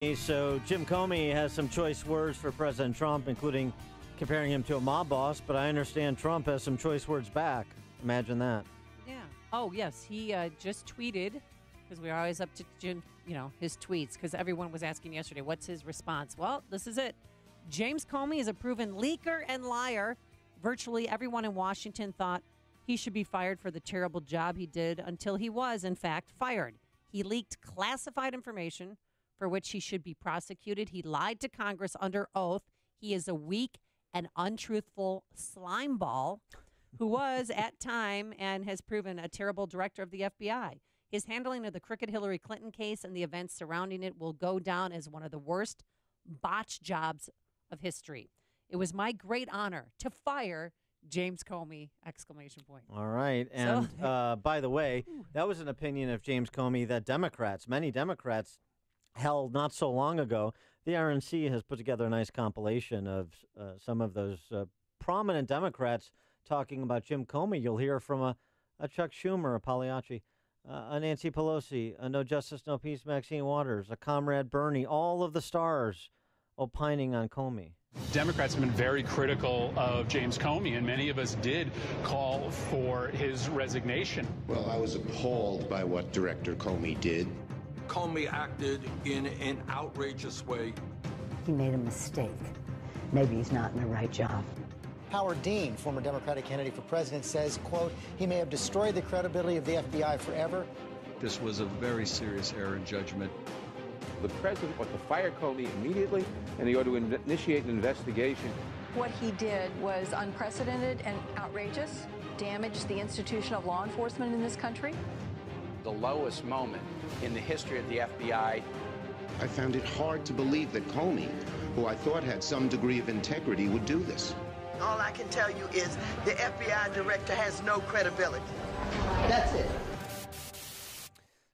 So Jim Comey has some choice words for President Trump, including comparing him to a mob boss, but I understand Trump has some choice words back. Imagine that. Yeah. Oh, yes. He just tweeted, because we're always up to Jim, his tweets, because everyone was asking yesterday, what's his response? Well, this is it. James Comey is a proven leaker and liar. Virtually everyone in Washington thought he should be fired for the terrible job he did until he was, in fact, fired. He leaked classified information for which he should be prosecuted. He lied to Congress under oath. He is a weak and untruthful slimeball who was at time and has proven a terrible director of the FBI. His handling of the crooked Hillary Clinton case and the events surrounding it will go down as one of the worst botched jobs of history. It was my great honor to fire James Comey, ! All right. And by the way, that was an opinion of James Comey that many Democrats, held not so long ago. The RNC has put together a nice compilation of some of those prominent Democrats talking about Jim Comey. You'll hear from a Chuck Schumer, a Pagliacci, a Nancy Pelosi, a No Justice, No Peace, Maxine Waters, a Comrade Bernie, all of the stars opining on Comey. Democrats have been very critical of James Comey, and many of us did call for his resignation. Well, I was appalled by what Director Comey did. Comey acted in an outrageous way. He made a mistake. Maybe he's not in the right job. Howard Dean, former Democratic candidate for president, says, quote, he may have destroyed the credibility of the FBI forever. This was a very serious error in judgment. The president ought to fire Comey immediately, and he ought to initiate an investigation. What he did was unprecedented and outrageous, damaged the institution of law enforcement in this country. The lowest moment in the history of the FBI. I found it hard to believe that Comey, who I thought had some degree of integrity, would do this. All I can tell you is the FBI director has no credibility. That's it.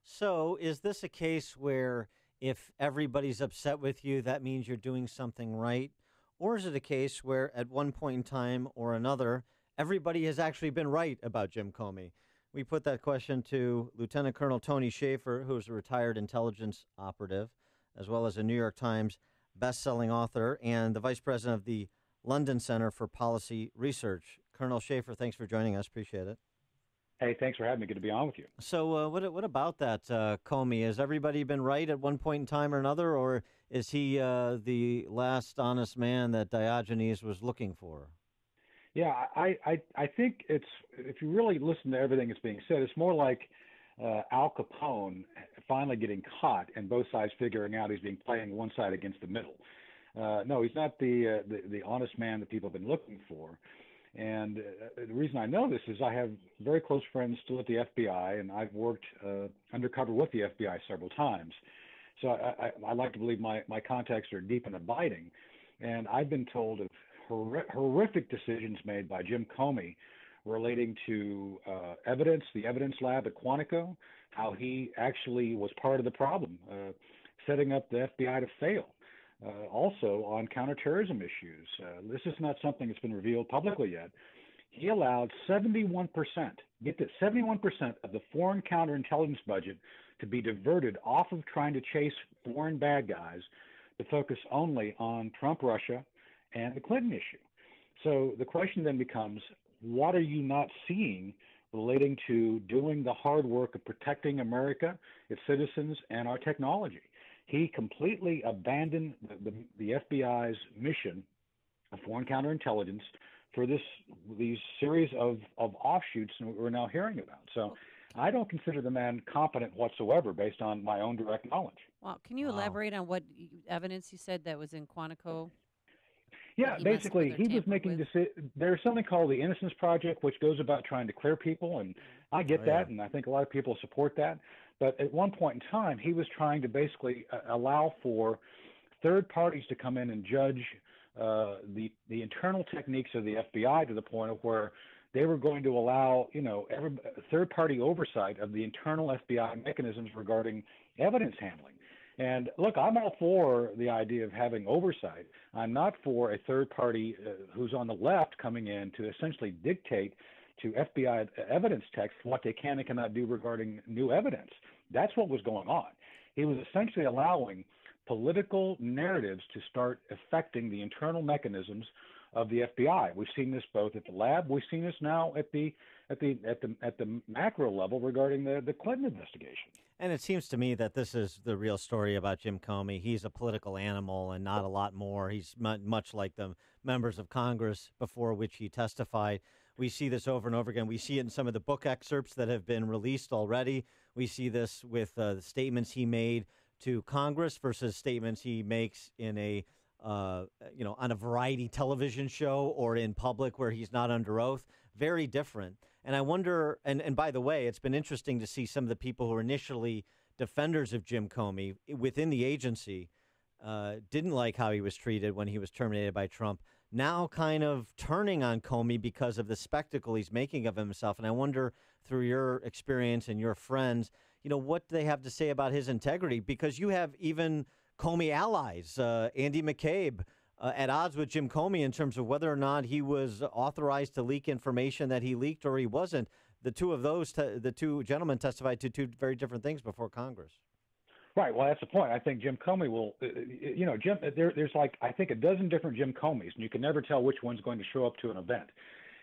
So is this a case where if everybody's upset with you, that means you're doing something right? Or is it a case where at one point in time or another, everybody has actually been right about Jim Comey? We put that question to Lieutenant Colonel Tony Shaffer, who's a retired intelligence operative, as well as a New York Times best-selling author and the vice president of the London Center for Policy Research. Colonel Shaffer, thanks for joining us. Appreciate it. Hey, thanks for having me. Good to be on with you. So what about that, Comey? Has everybody been right at one point in time or another, or is he the last honest man that Diogenes was looking for? Yeah, I think it's, if you really listen to everything that's being said, it's more like Al Capone finally getting caught and both sides figuring out he's being playing one side against the middle. No, he's not the honest man that people have been looking for. And the reason I know this is I have very close friends still at the FBI, and I've worked undercover with the FBI several times. So I like to believe my contacts are deep and abiding. And I've been told of horrific decisions made by Jim Comey relating to evidence, the evidence lab at Quantico, how he actually was part of the problem, setting up the FBI to fail. Also on counterterrorism issues. This is not something that's been revealed publicly yet. He allowed 71%, get this, 71% of the foreign counterintelligence budget to be diverted off of trying to chase foreign bad guys to focus only on Trump, Russia, and the Clinton issue. So the question then becomes, what are you not seeing relating to doing the hard work of protecting America, its citizens, and our technology? He completely abandoned the FBI's mission of foreign counterintelligence for these series of offshoots that we're now hearing about. So I don't consider the man competent whatsoever based on my own direct knowledge. Well, can you elaborate on what evidence you said that was in Quantico? Yeah, basically, he was making decisions. There's something called the Innocence Project, which goes about trying to clear people, and I get that, and I think a lot of people support that. But at one point in time, he was trying to basically allow for third parties to come in and judge the internal techniques of the FBI to the point of where they were going to allow, third-party oversight of the internal FBI mechanisms regarding evidence handling. And look, I'm all for the idea of having oversight. I'm not for a third party who's on the left coming in to essentially dictate to FBI evidence techs what they can and cannot do regarding new evidence. That's what was going on. He was essentially allowing political narratives to start affecting the internal mechanisms of the FBI. We've seen this both at the lab. We've seen this now at the macro level regarding the Clinton investigation. And it seems to me that this is the real story about Jim Comey. He's a political animal and not a lot more. He's much like the members of Congress before which he testified. We see this over and over again. We see it in some of the book excerpts that have been released already. We see this with the statements he made to Congress versus statements he makes in a on a variety television show or in public where he's not under oath. Very different. And I wonder, and by the way, it's been interesting to see some of the people who were initially defenders of Jim Comey within the agency didn't like how he was treated when he was terminated by Trump, now kind of turning on Comey because of the spectacle he's making of himself. And I wonder, through your experience and your friends, what they have to say about his integrity, because you have even Comey allies, Andy McCabe, at odds with Jim Comey in terms of whether or not he was authorized to leak information that he leaked or he wasn't. The two gentlemen testified to two very different things before Congress. Right. Well, that's the point. I think Jim Comey will, Jim. There's like I think a dozen different Jim Comeys, and you can never tell which one's going to show up to an event.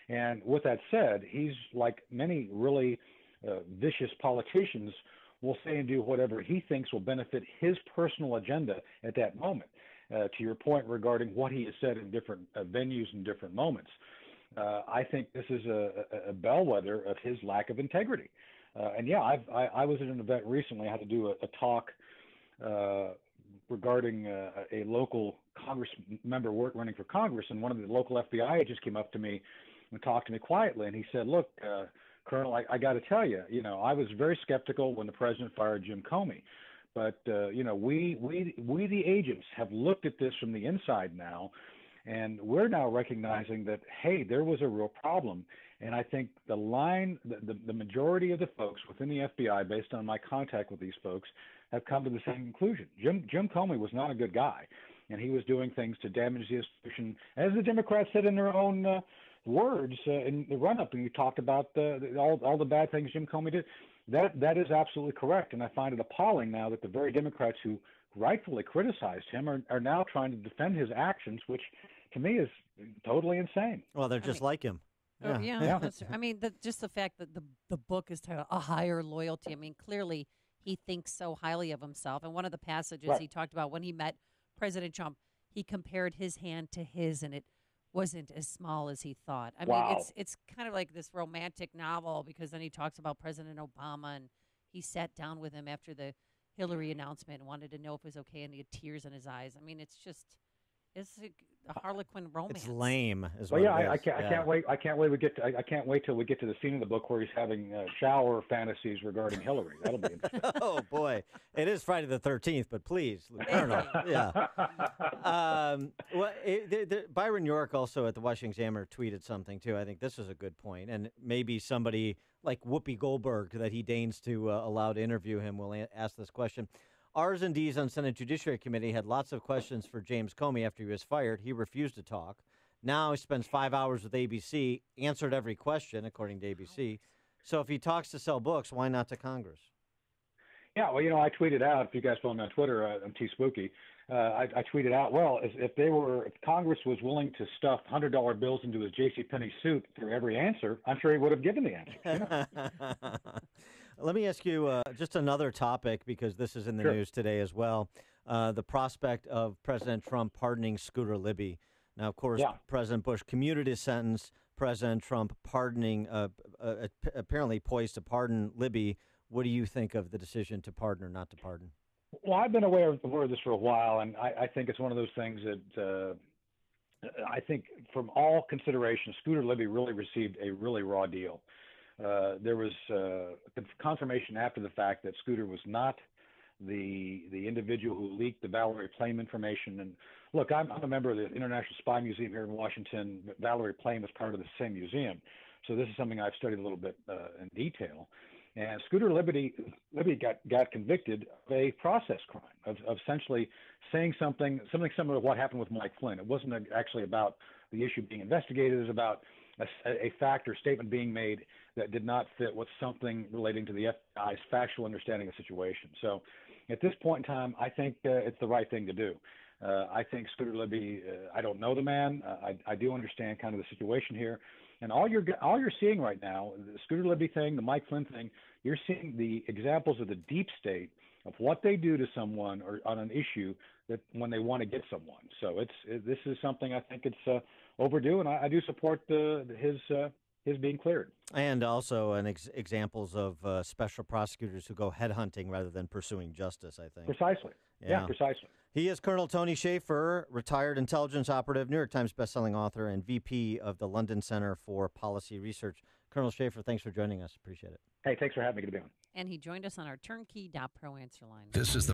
And with that said, he's like many really vicious politicians will say and do whatever he thinks will benefit his personal agenda at that moment. To your point regarding what he has said in different venues and different moments, I think this is a bellwether of his lack of integrity. And yeah, I was at an event recently. I had to do a talk regarding a local Congress member running for Congress, and one of the local FBI agents came up to me and talked to me quietly, and he said, "Look, Colonel, I got to tell you, I was very skeptical when the president fired Jim Comey, but we the agents have looked at this from the inside now, and we're now recognizing that hey, there was a real problem." And I think the majority of the folks within the FBI, based on my contact with these folks, have come to the same conclusion. Jim Comey was not a good guy, and he was doing things to damage the institution, as the Democrats said in their own words in the run-up. And you talked about all the bad things Jim Comey did. That is absolutely correct, and I find it appalling now that the very Democrats who rightfully criticized him are now trying to defend his actions, which to me is totally insane. Well, they're just like him. Yeah. Yeah. That's, I mean, just the fact that the book is titled A Higher Loyalty. I mean, clearly he thinks so highly of himself. And one of the passages he talked about when he met President Trump, he compared his hand to his, and it wasn't as small as he thought. I mean, it's kind of like this romantic novel, because then he talks about President Obama, and he sat down with him after the Hillary announcement and wanted to know if it was okay, and he had tears in his eyes. I mean, it's a Harlequin romance. It's lame, as well. Yeah, I can't wait. I can't wait till we get to the scene in the book where he's having shower fantasies regarding Hillary. That'll be interesting. Oh boy, it is Friday the 13th, but please, Colonel. Yeah. Byron York also at the Washington Examiner tweeted something too. I think this is a good point, and maybe somebody like Whoopi Goldberg that he deigns to allow to interview him will ask this question. R's and D's on Senate Judiciary Committee had lots of questions for James Comey after he was fired. He refused to talk. Now he spends 5 hours with ABC, answered every question, according to ABC. So if he talks to sell books, why not to Congress? Yeah, well, I tweeted out, if you guys follow me on Twitter, I'm T-Spooky, I tweeted out, well, if Congress was willing to stuff $100 bills into his JCPenney suit for every answer, I'm sure he would have given the answer. Let me ask you just another topic, because this is in the news today as well. The prospect of President Trump pardoning Scooter Libby. Now, of course, President Bush commuted his sentence. President Trump pardoning, apparently poised to pardon Libby. What do you think of the decision to pardon or not to pardon? Well, I've been aware of this for a while, and I think it's one of those things that I think from all considerations, Scooter Libby really received a really raw deal. There was confirmation after the fact that Scooter was not the individual who leaked the Valerie Plame information. And look, I'm a member of the International Spy Museum here in Washington. Valerie Plame is part of the same museum, so this is something I've studied a little bit in detail. And Scooter Libby got convicted of a process crime of essentially saying something similar to what happened with Mike Flynn. It wasn't actually about the issue being investigated. It was about a fact or statement being made that did not fit with something relating to the FBI's factual understanding of the situation. So, at this point in time, I think it's the right thing to do. I think Scooter Libby, I don't know the man. I do understand kind of the situation here. And all you're seeing right now, the Scooter Libby thing, the Mike Flynn thing, you're seeing the examples of the deep state of what they do to someone or on an issue that when they want to get someone. So this is something I think it's overdue, and I do support his being cleared. And also examples of special prosecutors who go headhunting rather than pursuing justice, I think. Precisely. Yeah, precisely. He is Colonel Tony Shaffer, retired intelligence operative, New York Times bestselling author, and VP of the London Center for Policy Research. Colonel Shaffer, thanks for joining us. Appreciate it. Hey, thanks for having me. Good to be on. And he joined us on our turnkey.pro answer line. This is the